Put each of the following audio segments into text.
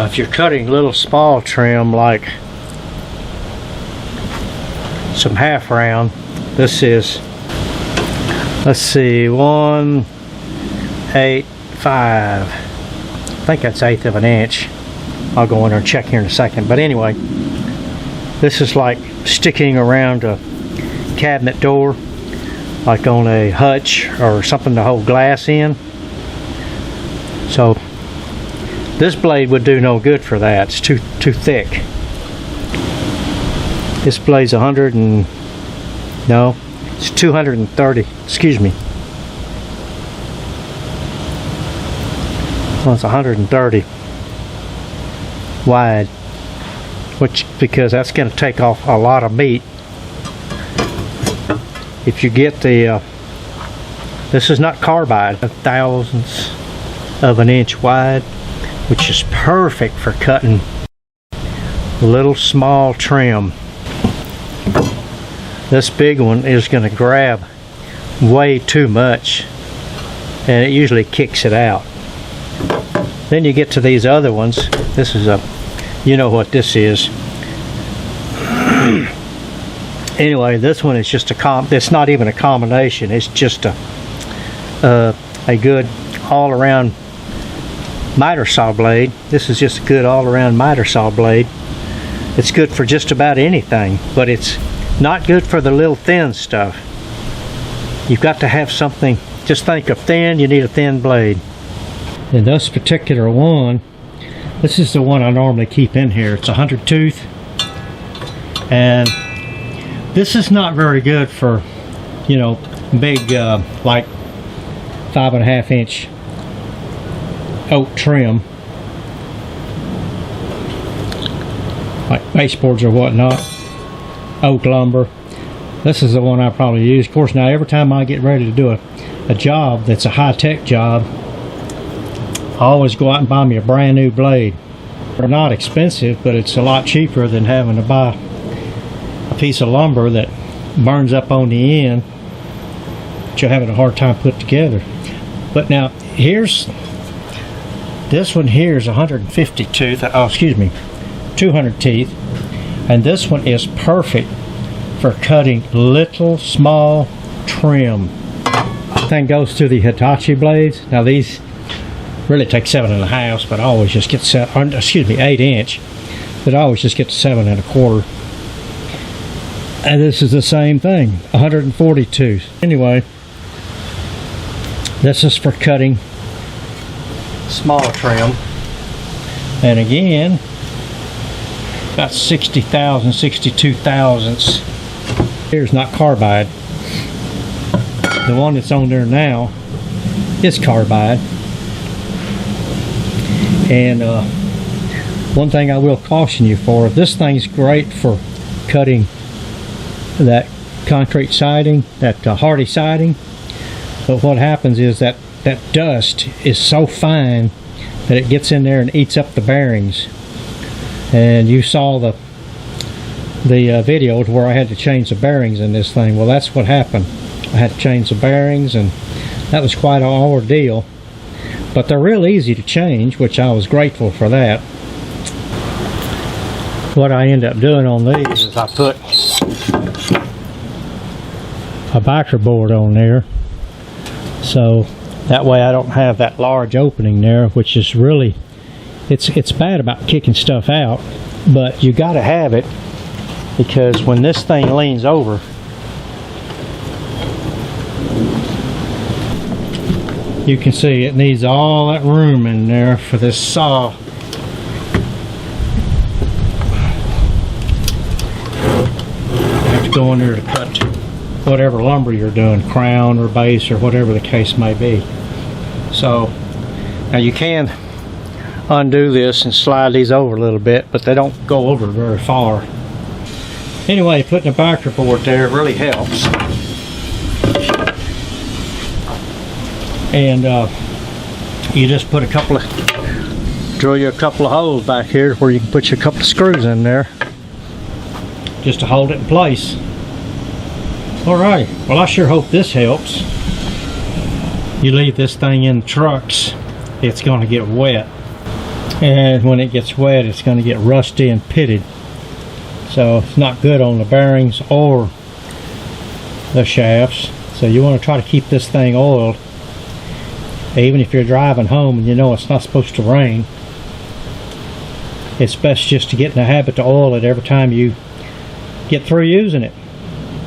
If you're cutting little small trim like some half round, this is, let's see, 1/8, I think that's 1/8 of an inch. I'll go in there and check here in a second. But anyway, this is like sticking around a cabinet door, like on a hutch or something to hold glass in. So this blade would do no good for that. It's too thick. This blade's 230, excuse me. Well, it's 130 wide, because that's going to take off a lot of meat. If you get the, this is not carbide, a thousandths of an inch wide, which is perfect for cutting little small trim. This big one is going to grab way too much, and it usually kicks it out. Then you get to these other ones. This is a, you know what this is. Anyway, this one is just it's not even a combination. It's just a good all-around miter saw blade. This is just a good all-around miter saw blade. It's good for just about anything, but it's not good for the little thin stuff. You've got to have something. Just think of thin, you need a thin blade. And this particular one, this is the one I normally keep in here. It's a 100 tooth, and this is not very good for, you know, big like 5.5 inch oak trim, like baseboards or whatnot, oak lumber. This is the one I probably use. Of course, now every time I get ready to do a job that's a high-tech job, I always go out and buy me a brand new blade. They're not expensive, but it's a lot cheaper than having to buy a piece of lumber that burns up on the end that you're having a hard time put together. But now here's this one. Here is 150 tooth. Oh, excuse me, 200 teeth, and this one is perfect for cutting little small trim. Thing goes to the Hitachi blades. Now these really take 7.5, but I always just get 8 inch, but I always just get to 7.25. And this is the same thing, 140 tooth. Anyway, this is for cutting small trim, and again, about 62 thousandths. Here's not carbide. The one that's on there now is carbide. And one thing I will caution you for, this thing's great for cutting that concrete siding, that hardy siding, but what happens is that dust is so fine that it gets in there and eats up the bearings. And you saw the videos where I had to change the bearings in this thing. Well, that's what happened. I had to change the bearings, and that was quite an ordeal. But they're real easy to change, which I was grateful for that. What I end up doing on these is I put a biker board on there, so that way I don't have that large opening there, which is really, it's bad about kicking stuff out, but you got to have it, because when this thing leans over, you can see it needs all that room in there for this saw. You have to go in there to cut whatever lumber you're doing, crown or base or whatever the case may be. So now you can undo this and slide these over a little bit, but they don't go over very far. Anyway, putting a biker board there really helps. And you just put drill you a couple of holes back here where you can put you a couple of screws in there just to hold it in place. Alright, well, I sure hope this helps. You leave this thing in the trucks, it's going to get wet. and when it gets wet it's going to get rusty and pitted, so it's not good on the bearings or the shafts. So you want to try to keep this thing oiled, even if you're driving home and you know it's not supposed to rain. It's best just to get in the habit to oil it every time you get through using it.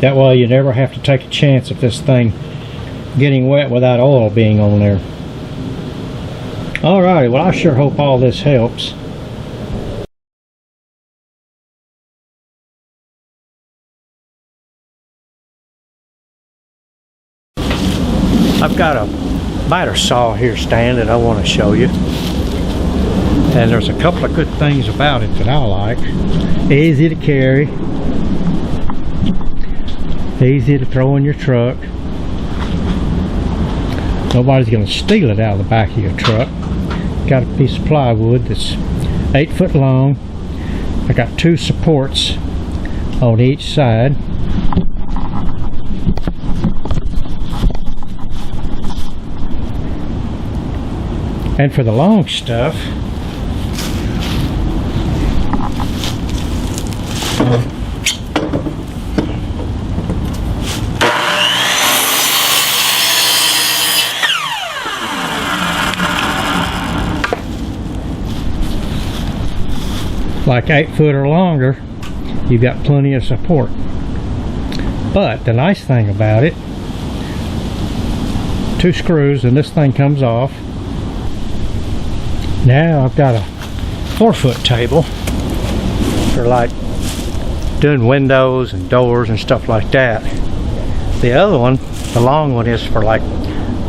That way you never have to take a chance of this thing getting wet without oil being on there. Alrighty, well I sure hope all this helps. I've got a miter saw here stand that I want to show you. And there's a couple of good things about it that I like. Easy to carry. Easy to throw in your truck. Nobody's going to steal it out of the back of your truck. Got a piece of plywood that's 8 foot long. I got 2 supports on each side. And for the long stuff, like 8 foot or longer, you've got plenty of support. But the nice thing about it, 2 screws and this thing comes off. Now I've got a 4 foot table for like doing windows and doors and stuff like that. The other one, the long one, is for like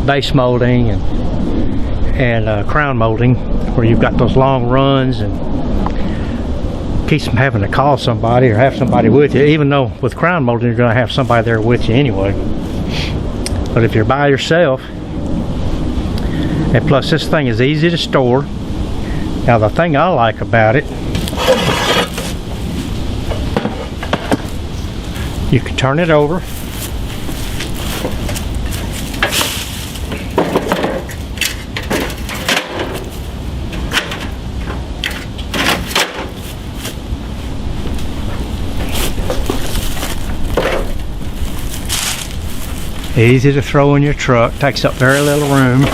base molding and crown molding, where you've got those long runs and keeps from having to call somebody or have somebody with you, even though with crown molding you're going to have somebody there with you anyway. But if you're by yourself, and plus this thing is easy to store. Now the thing I like about it, you can turn it over. Easy to throw in your truck, takes up very little room.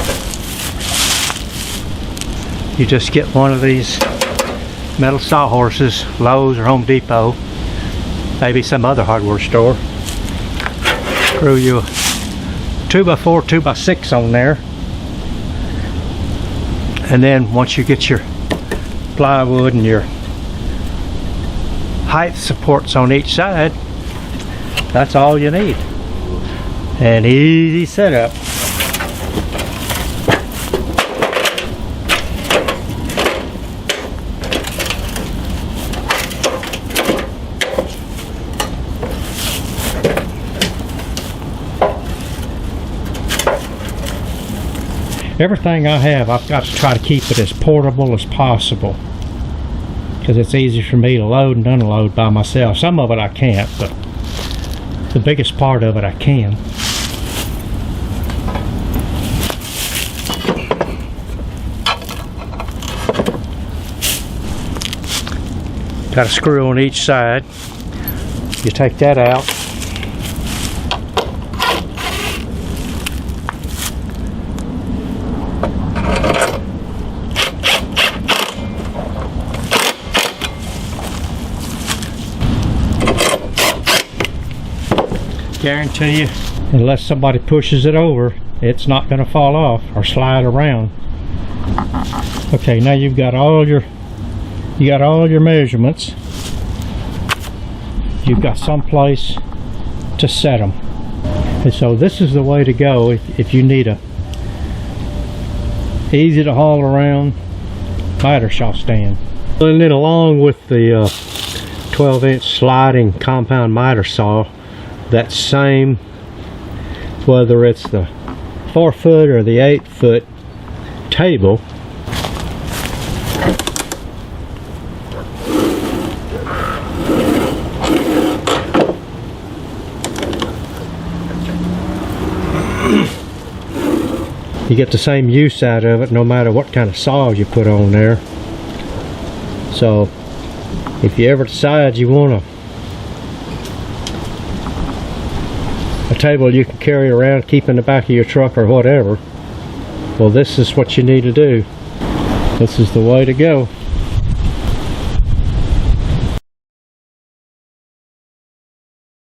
You just get one of these metal sawhorses, Lowe's or Home Depot, maybe some other hardware store. Screw you a 2x4, 2x6 on there. And then once you get your plywood and your height supports on each side, that's all you need. An easy setup. Everything I have, I've got to try to keep it as portable as possible, because it's easy for me to load and unload by myself. Some of it I can't, but the biggest part of it I can. Got a screw on each side. You take that out. Guarantee you, unless somebody pushes it over, it's not going to fall off or slide around. Okay, now you've got all your measurements. You've got some place to set them, and so this is the way to go if you need a easy to haul around miter saw stand. And then along with the 12-inch sliding compound miter saw, that same, whether it's the 4 foot or the 8 foot table, you get the same use out of it no matter what kind of saw you put on there. So if you ever decide you want a table you can carry around, keep in the back of your truck or whatever, well, this is what you need to do. This is the way to go.